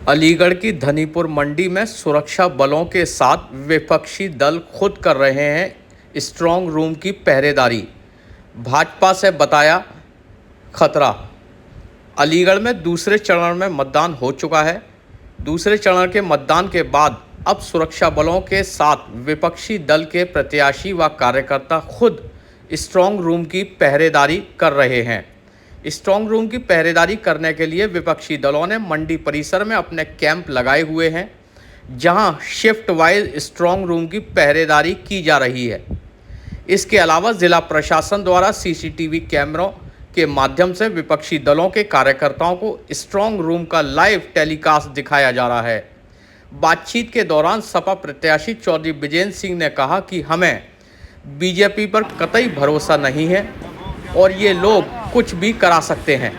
अलीगढ़ की धनीपुर मंडी में सुरक्षा बलों के साथ विपक्षी दल खुद कर रहे हैं स्ट्रांग रूम की पहरेदारी। भाजपा से बताया खतरा। अलीगढ़ में दूसरे चरण में मतदान हो चुका है। दूसरे चरण के मतदान के बाद अब सुरक्षा बलों के साथ विपक्षी दल के प्रत्याशी व कार्यकर्ता खुद स्ट्रांग रूम की पहरेदारी कर रहे हैं। स्ट्रांग रूम की पहरेदारी करने के लिए विपक्षी दलों ने मंडी परिसर में अपने कैंप लगाए हुए हैं, जहां शिफ्ट वाइज स्ट्रांग रूम की पहरेदारी की जा रही है। इसके अलावा जिला प्रशासन द्वारा सीसीटीवी कैमरों के माध्यम से विपक्षी दलों के कार्यकर्ताओं को स्ट्रांग रूम का लाइव टेलीकास्ट दिखाया जा रहा है। बातचीत के दौरान सपा प्रत्याशी चौधरी विजेंद्र सिंह ने कहा कि हमें बीजेपी पर कतई भरोसा नहीं है और ये लोग कुछ भी करा सकते हैं,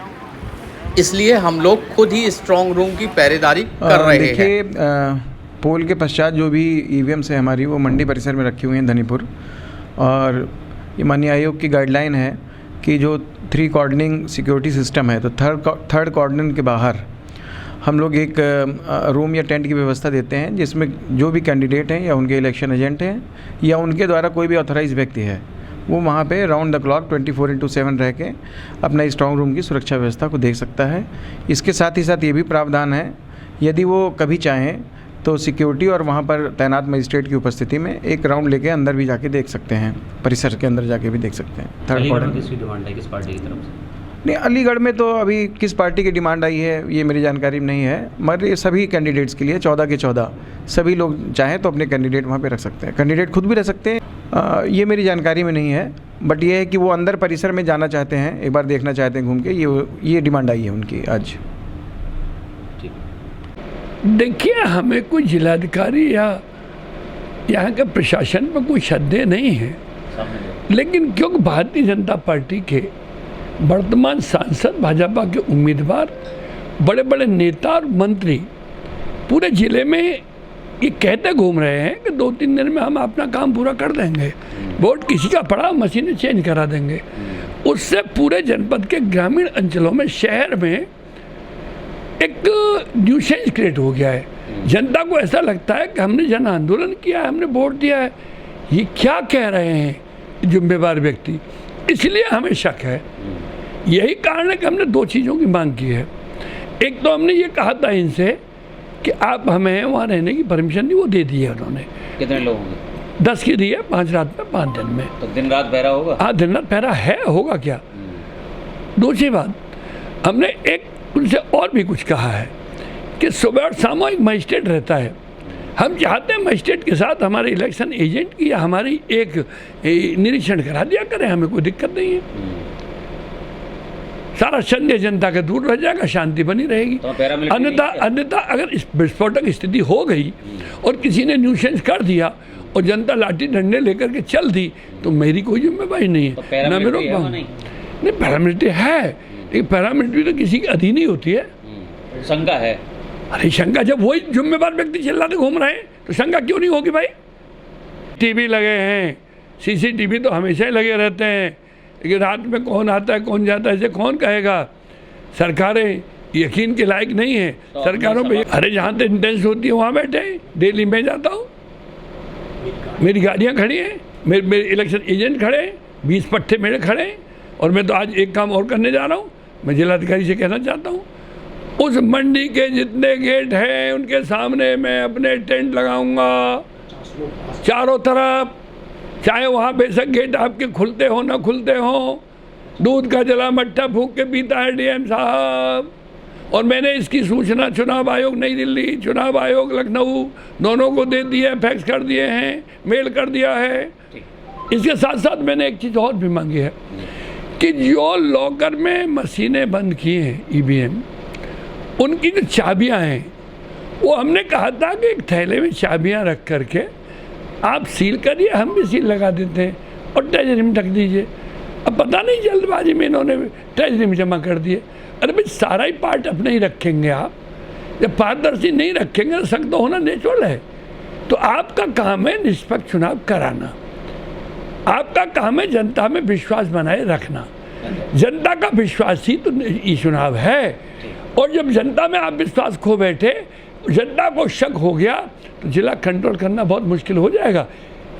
इसलिए हम लोग खुद ही स्ट्रांग रूम की पहरेदारी कर रहे हैं। देखिए, पोल के पश्चात जो भी ईवीएम्स है हमारी, वो मंडी परिसर में रखी हुई हैं धनीपुर, और ये माननीय आयोग की गाइडलाइन है कि जो 3 कॉर्डनिंग सिक्योरिटी सिस्टम है, तो थर्ड कॉर्डन के बाहर हम लोग एक रूम या टेंट की व्यवस्था देते हैं, जिसमें जो भी कैंडिडेट हैं या उनके इलेक्शन एजेंट हैं या उनके द्वारा कोई भी ऑथराइज व्यक्ति है, वो वहाँ पे राउंड द क्लॉक 24/7 रह के अपना स्ट्रांग रूम की सुरक्षा व्यवस्था को देख सकता है। इसके साथ ही साथ ये भी प्रावधान है, यदि वो कभी चाहें तो सिक्योरिटी और वहाँ पर तैनात मजिस्ट्रेट की उपस्थिति में एक राउंड लेके अंदर भी जाके देख सकते हैं, परिसर के अंदर जाके भी देख सकते हैं। थर्ड कॉर्डर किसकी डिमांड है, किस पार्टी की तरफ से? नहीं, अलीगढ़ में तो अभी किस पार्टी की डिमांड आई है ये मेरी जानकारी में नहीं है, मगर ये सभी कैंडिडेट्स के लिए 14 के 14 सभी लोग चाहें तो अपने कैंडिडेट वहाँ पे रख सकते हैं। कैंडिडेट खुद भी रह सकते हैं, ये मेरी जानकारी में नहीं है, बट ये है कि वो अंदर परिसर में जाना चाहते हैं, एक बार देखना चाहते हैं घूम के, ये डिमांड आई है उनकी आज। देखिए, हमें कोई जिलाधिकारी या यहाँ के प्रशासन पर कोई संदेह नहीं है, लेकिन क्योंकि भारतीय जनता पार्टी के वर्तमान सांसद, भाजपा के उम्मीदवार, बड़े बड़े नेता और मंत्री पूरे ज़िले में ये कहते घूम रहे हैं कि 2-3 दिन में हम अपना काम पूरा कर देंगे, वोट किसी का पड़ा मशीनें चेंज करा देंगे। उससे पूरे जनपद के ग्रामीण अंचलों में, शहर में एक न्यूसेंस क्रिएट हो गया है। जनता को ऐसा लगता है कि हमने जन आंदोलन किया है, हमने वोट दिया है, ये क्या कह रहे हैं जिम्मेवार व्यक्ति, इसलिए हमें शक है। यही कारण है कि हमने 2 चीज़ों की मांग की है। एक तो हमने ये कहा था इनसे कि आप हमें वहाँ रहने की परमिशन दी, वो दे दी है उन्होंने। कितने लोग होंगे? 10 की दी है, 5 रात में 5 दिन में। तो दिन रात पहरा होगा? हाँ, दिन रात पहरा है, होगा क्या। दूसरी बात, हमने एक उनसे और भी कुछ कहा है कि सुबह और शाम एक मजिस्ट्रेट रहता है। हम चाहते हैं मजिस्ट्रेट के साथ हमारे इलेक्शन एजेंट की या हमारी एक निरीक्षण करा दिया करें, हमें कोई दिक्कत नहीं है। सारा संदेह जनता के दूर रह जाएगा, शांति बनी रहेगी। तो अन्यथा अगर इस विस्फोटक स्थिति हो गई और किसी ने न्यूसेंस कर दिया और जनता लाठी डंडे लेकर के चल दी, तो मेरी कोई जिम्मेवारी नहीं है, ना मैं रोक पाऊँ। नहीं, पैरामिलिट्री है, लेकिन पैरामिलिट्री तो किसी के अधीन ही होती है। शंका है। अरे शंका, जब वही जिम्मेवार व्यक्ति चिल्लाते घूम रहे हैं तो शंका क्यों नहीं होगी भाई। टीवी लगे हैं, सीसीटीवी तो हमेशा ही लगे रहते हैं, लेकिन रात में कौन आता है कौन जाता है इसे कौन कहेगा। सरकारें यकीन के लायक नहीं है। तो सरकारों पे अरे जहाँ तक इंटेंस होती है वहाँ बैठे, डेली मैं जाता हूँ, मेरी गाड़ियाँ खड़ी हैं, मेरे इलेक्शन एजेंट खड़े हैं, 20 पट्टे मेरे खड़े हैं, और मैं तो आज एक काम और करने जा रहा हूँ। मैं जिलाधिकारी से कहना चाहता हूँ, उस मंडी के जितने गेट हैं उनके सामने मैं अपने टेंट लगाऊंगा चारों तरफ, चाहे वहाँ बेशक गेट आपके खुलते हो ना खुलते हो। दूध का जला मट्ठा फूंक के पीता है डीएम साहब, और मैंने इसकी सूचना चुनाव आयोग नई दिल्ली, चुनाव आयोग लखनऊ दोनों को दे दिए, फैक्स कर दिए हैं, मेल कर दिया है। इसके साथ साथ मैंने एक चीज़ और भी मांगी है कि जो लॉकर में मशीनें बंद की हैं ईवीएम, उनकी जो चाबियां हैं, वो हमने कहा था कि एक थैले में चाबियां रख करके आप सील करिए, हम भी सील लगा देते हैं और ट्रेजरी में ढक दीजिए। अब पता नहीं जल्दबाजी में इन्होंने ट्रेजरी में जमा कर दिए। अरे भाई, सारा ही पार्ट अपने ही रखेंगे आप, जब पारदर्शी नहीं रखेंगे तो सख्त तो होना नेचुरल है। तो आपका काम है निष्पक्ष चुनाव कराना, आपका काम है जनता में विश्वास बनाए रखना। जनता का विश्वास ही तो ये चुनाव है। और जब जनता में आप विश्वास खो बैठे, जनता को शक हो गया, तो जिला कंट्रोल करना बहुत मुश्किल हो जाएगा।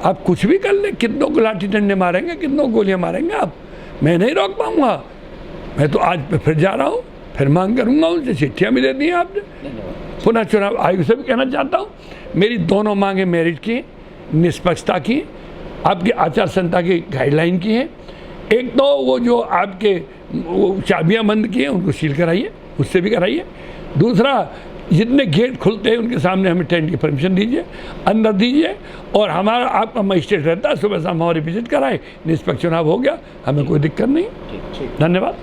आप कुछ भी कर ले, कितनों को लाठी डंडे मारेंगे, कितनों गोलियां मारेंगे आप, मैं नहीं रोक पाऊंगा। मैं तो आज पे फिर जा रहा हूँ, फिर मांग करूंगा उनसे, चिट्ठियाँ भी दे दी हैं आपने। पुनः चुनाव आयोग से भी कहना चाहता हूँ, मेरी दोनों मांगे मेरिट की, निष्पक्षता की, आपकी आचार संहिता की गाइडलाइन की है। एक तो वो जो आपके वो चाबियाँ बंद की हैं उनको सील कराइए, उससे भी कराइए। दूसरा, जितने गेट खुलते हैं उनके सामने हमें टेंट की परमिशन दीजिए, अंदर दीजिए, और हमारा आपका मजिस्ट्रेट रहता है, सुबह शाम हमारी विजिट कराए, निष्पक्ष चुनाव हो गया, हमें कोई दिक्कत नहीं। धन्यवाद।